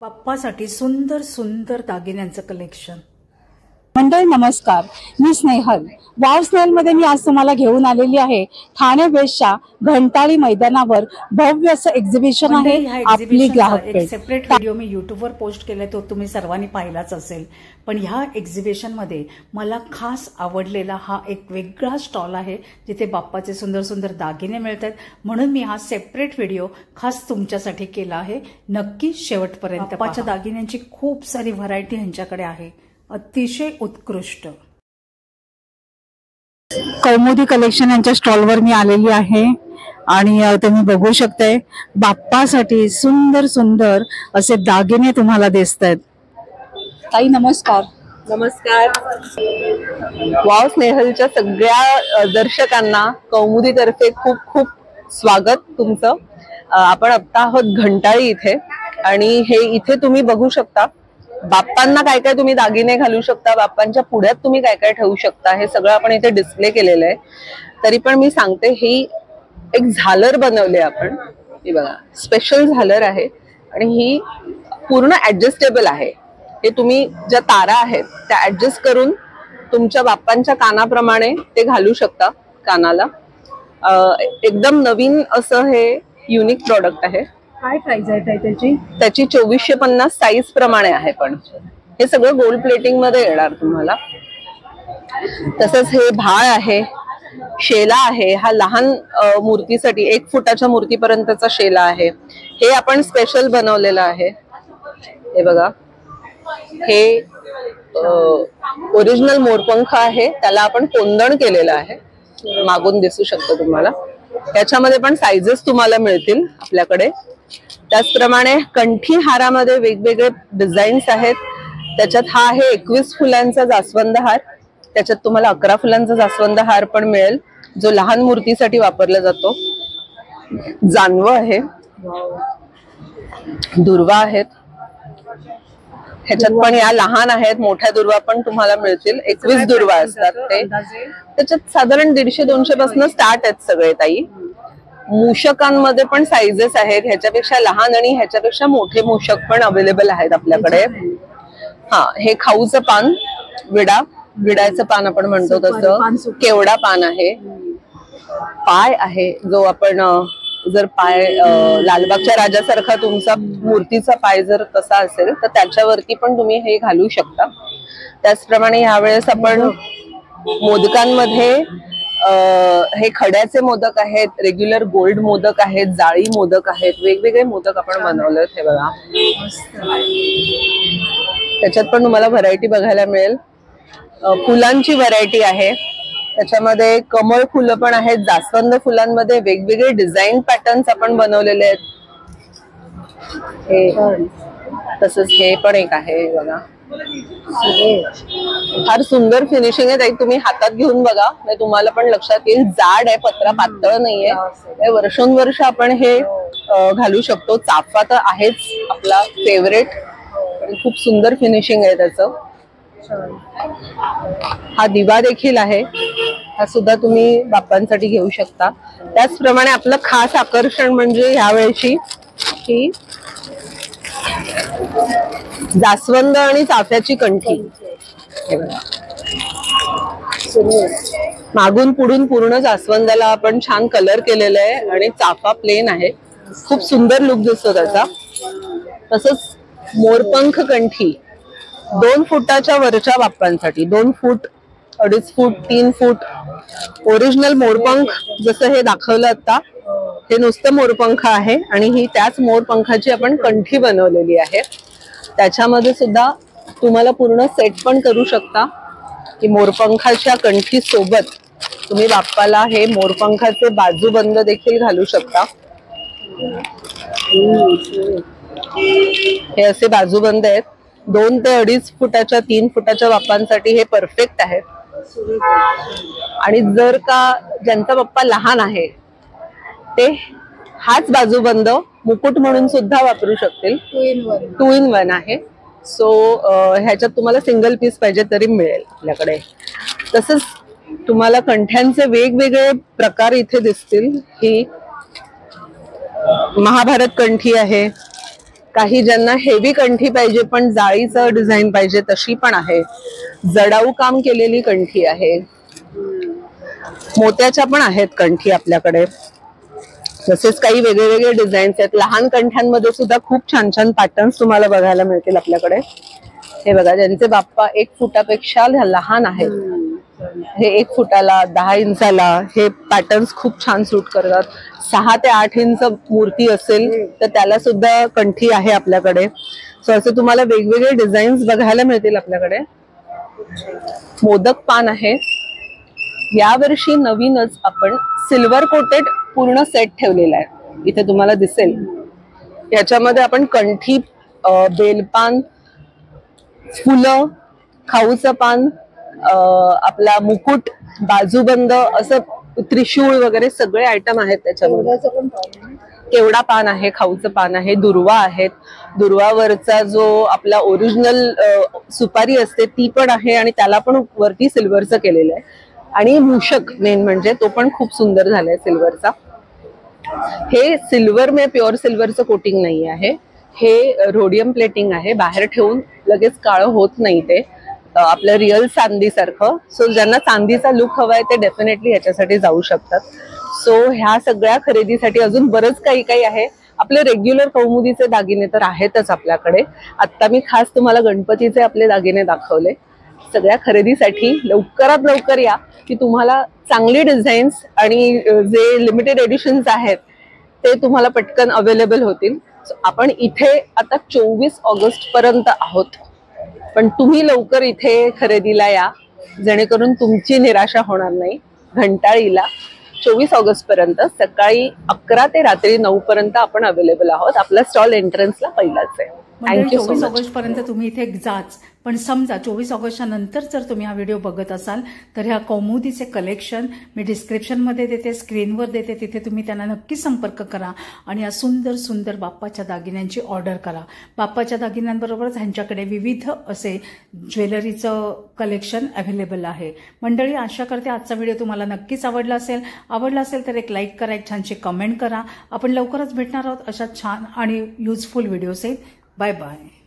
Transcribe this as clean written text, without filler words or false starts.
बाप्पासाठी सुंदर सुंदर दागिन्यांचं कलेक्शन। मंडळी नमस्कार, मी स्नेहल। वाव स्नेहल मध्ये मी आज तुम्हाला घेऊन आलेली आहे ठाणे वेस्टच्या घंटाळी मैदानावर भव्य असं एक्झिबिशन आहे आपली ग्राहक पेठ। एक सेपरेट व्हिडिओ मी YouTube वर पोस्ट केलाय, तो तुम्ही सर्वांनी पाहिलाच असेल। पण ह्या एक्झिबिशन मध्ये मला खास आवडलेला हा एक वेगळा स्टॉल आहे, जिथे बाप्पाचे सुंदर सुंदर दागिने मिळतात। म्हणून मी हा सेपरेट व्हिडिओ खास तुमच्यासाठी केला आहे। नक्की शेवटपर्यंत बाप्पाच्या दागिन्यांची खूप सारी व्हरायटी ह्यांच्याकडे आहे, अतिशय उत्कृष्ट। कौमुदी कलेक्शन यांच्या स्टॉलवर मी आलेली आहे आणि तुम्ही बघू शकताय बाप्पासाठी सुंदर सुंदर असे दागिने तुम्हाला दिसतायत। ताई नमस्कार। नमस्कार। वाव स्नेहलच्या सगळ्या दर्शकांना कौमुदीतर्फे खूप खूप स्वागत तुमचं। आपण आता आहोत घंटाळी इथे आणि हे इथे तुम्ही बघू शकता बाप्पांना काय काय तुम्ही दागिने घालू शकता, बाप्पांच्या पुढ्यात तुम्ही काय काय ठेवू शकता, हे सगळं आपण इथे डिस्प्ले केलेलं आहे। तरी पण मी सांगते, ही एक झालर बनवली आपण, ही बघा स्पेशल झालर आहे आणि ही पूर्ण ऍडजस्टेबल आहे। हे तुम्ही ज्या तारा आहेत त्या ऍडजस्ट करून तुमच्या बाप्पांच्या कानाप्रमाणे ते घालू शकता कानाला। एकदम नवीन असं हे युनिक प्रॉडक्ट आहे। काय प्राइस आहे त्याची? त्याची 2450 साईज प्रमाणे आहे, पण हे सगळं गोल्ड प्लेटिंग मध्ये येणार तुम्हाला। तसंच हे भाळ आहे, शेला आहे, हा लहान मूर्तीसाठी 1 फुटाच्या मूर्तीपर्यंतचा शेला आहे। हे आपण स्पेशल बनवलेलं आहे। हे बघा, हे ओरिजिनल मोरपंख आहे, त्याला आपण कोंदण केलेलं आहे, मागून दिसू शकतं तुम्हाला। त्याच्यामध्ये पण साइजेस तुम्हाला मिळतील आपल्याकडे। त्याचप्रमाणे कंठी हारामध्ये वेगवेगळे डिझाईन्स आहेत। त्याच्यात हा आहे 21 फुलांचा जास्वंद हार, त्याच्यात तुम्हाला 11 फुलांचा जास्वंद हार पण मिळेल, जो लहान मूर्तीसाठी वापरला जातो। जानवं आहे, दुर्वा आहेत, ह्याच्यात पण या लहान आहेत, मोठ्या दुर्वा पण तुम्हाला मिळतील। 21 दुर्वा असतात ते, त्याच्यात साधारण 150-200 पासून स्टार्ट आहेत सगळे ताई। मूषकांमध्ये पण साइजेस आहेत, ह्याच्यापेक्षा लहान आणि ह्याच्यापेक्षा मोठे मूषक पण अवेलेबल आहेत आपल्याकडे। हा, हे खाऊचं पान, विडाचं पान आपण म्हणतो तसं, केवडा पान आहे। पाय आहे, जो आपण जर पाय लालबागच्या राजासारखा तुमचा मूर्तीचा पाय जर तसा असेल तर त्याच्यावरती पण तुम्ही हे घालू शकता। त्याचप्रमाणे यावेळेस आपण मोदकांमध्ये हे खड्याचे मोदक आहेत, रेग्युलर गोल्ड मोदक आहेत, जाळी मोदक आहेत, वेगवेगळे मोदक आपण बनवलेत। हे बघा, त्याच्यात पण तुम्हाला व्हरायटी बघायला मिळेल। फुलांची व्हरायटी आहे, त्याच्यामध्ये कमळ फुलं पण आहेत, जास्वंद फुलांमध्ये वेगवेगळे डिझाईन पॅटर्न्स आपण बनवलेले आहेत। हे तसंच हे पण एक आहे बघा, फार सुंदर फिनिशिंग आहे ताई, तुम्ही हातात घेऊन बघा, म्हणजे तुम्हाला पण लक्षात येईल। जाड आहे, पत्रा पातळ नाहीये, वर्षोनवर्ष आपण हे घालू शकतो। चाफा तर आहेच आपला फेवरेट, पण खूप सुंदर फिनिशिंग आहे त्याचं। हा दिवा देखील आहे, हा सुद्धा तुम्ही बाप्पांसाठी घेऊ शकता। त्याचप्रमाणे आपलं खास आकर्षण म्हणजे ह्यावेळेची ही जास्वंद आणि चाफ्याची कंठी। मागून पुढून पूर्ण जास्वंदाला आपण छान कलर केलेला आहे आणि चाफा प्लेन आहे, खूप सुंदर लुक दिसतो त्याचा। तसंच मोरपंख कंठी 2 फुटाच्या वरच्या बाप्पांसाठी, 2 फूट, 2.5 फूट, 3 फूट ओरिजिनल मोरपंख जसं हे दाखवलं आता, हे नुसतं मोरपंख आहे आणि ही त्याच मोरपंखाची आपण कंठी बनवलेली आहे। त्याच्यामध्ये सुद्धा तुम्हाला पूर्ण सेट पण करू शकता की मोरपंखाच्या कंठी सोबत तुम्ही बाप्पाला हे मोरपंखाचे बाजूबंद देखील घालू शकता। हे असे बाजूबंद आहेत, 2 ते 2.5 फुटाच्या 3 फुटाच्या बाप्पांसाठी हे परफेक्ट आहे। आणि जर का ज्यांचा बाप्पा लहान आहे ते हाच बाजूबंद मुकुट म्हणून सुद्धा वापरू शकतील। 2 in 1 आहे। सो ह्याच्यात तुम्हाला सिंगल पीस पाहिजे तरी मिळेल आपल्याकडे। तसंच तुम्हाला कंठ्यांचे वेगवेगळे प्रकार इथे दिसतील। ही महाभारत कंठी आहे, काही ज्यांना हेवी कंठी पाहिजे पण जाळीचं डिझाईन पाहिजे तशी पण आहे. जडाऊ काम केलेली कंठी आहे. मोत्याच्या पण आहेत कंठी आपल्याकडे. तसेच काही वेगळे वेगळे डिझाईन्स आहेत. लहान कंठ्यांमध्ये सुद्धा खूप छान छान पॅटर्न्स तुम्हाला बघायला मिळतील आपल्याकडे. हे बघा, ज्यांचे बाप्पा 1 फुटापेक्षा लहान आहेत, हे 1 फुटाला 10 इंचाला हे पॅटर्न्स खूप छान सूट करतात. 6 ते 8 इंच मूर्ती असेल तर त्याला सुद्धा कंठी आहे आपल्याकडे. सो असे तुम्हाला वेगवेगळे डिझाईन्स बघायला मिळतील आपल्याकडे. मोदक पान आहे. यावर्षी नवीनच आपण सिल्वर कोटेड पूर्ण सेट ठेवलेला आहे. इथे तुम्हाला दिसेल याच्यामध्ये आपण कंठी, बेलपान, फुलं, खाऊचं पान, आपला मुकुट, बाजूबंद, असं त्रिशूळ वगैरे सगळे आयटम आहेत त्याच्यामध्ये. केवडा पान आहे, खाऊचं पान आहे, दुर्वा आहेत. दुर्वावरचा जो आपला ओरिजिनल सुपारी असते ती पण आहे आणि त्याला पण वरती सिल्वरचं केलेलं आहे. आणि मूषक मेन म्हणजे तो पण खूप सुंदर झालाय सिल्वरचा. हे सिल्वर में प्युअर सिल्वरचं कोटिंग नाही आहे, हे रोडियम प्लेटिंग आहे. बाहेर ठेवून लगेच काळं होत नाही ते, आपलं रिअल चांदी सारखं. सो ज्यांना चांदीचा लुक हवाय ते डेफिनेटली ह्याच्यासाठी जाऊ शकतात. सो ह्या सगळ्या खरेदीसाठी अजून बरंच काही काही आहे. आपले रेग्युलर कौमुदीचे दागिने तर आहेतच आपल्याकडे. आता मी खास तुम्हाला गणपतीचे आपले दागिने दाखवले. सगळ्या खरेदीसाठी लवकरात लवकर या की तुम्हाला चांगली डिझाईन्स आणि जे लिमिटेड एडिशन्स आहेत ते तुम्हाला पटकन अवेलेबल होतील. आपण इथे आता 24 ऑगस्ट पर्यंत आहोत, पण तुम्ही लवकर इथे खरेदीला या जेणेकरून तुमची निराशा होणार नाही. घंटाळीला 24 ऑगस्ट पर्यंत सकाळी 11 ते रात्री 9 पर्यंत आपण अवेलेबल आहोत. आपला स्टॉल एंट्रन्सला पहिलाच आहे. म्हणजे 24 ऑगस्ट पर्यंत तुम्ही इथे जाच. पण समजा 24 ऑगस्टच्या नंतर जर तुम्ही हा व्हिडिओ बघत असाल तर ह्या कौमुदीचे कलेक्शन मी डिस्क्रिप्शनमध्ये देते, स्क्रीनवर देते, तिथे तुम्ही त्यांना नक्की संपर्क करा आणि या सुंदर सुंदर बाप्पाच्या दागिन्यांची ऑर्डर करा. बाप्पाच्या दागिन्यांबरोबरच ह्यांच्याकडे विविध असे ज्वेलरीचं कलेक्शन अवेलेबल आहे. मंडळी, आशा करते आजचा व्हिडिओ तुम्हाला नक्कीच आवडला असेल तर एक लाईक करा, एक छानशी कमेंट करा. आपण लवकरच भेटणार आहोत अशा छान आणि युजफुल व्हिडिओ. Bye bye.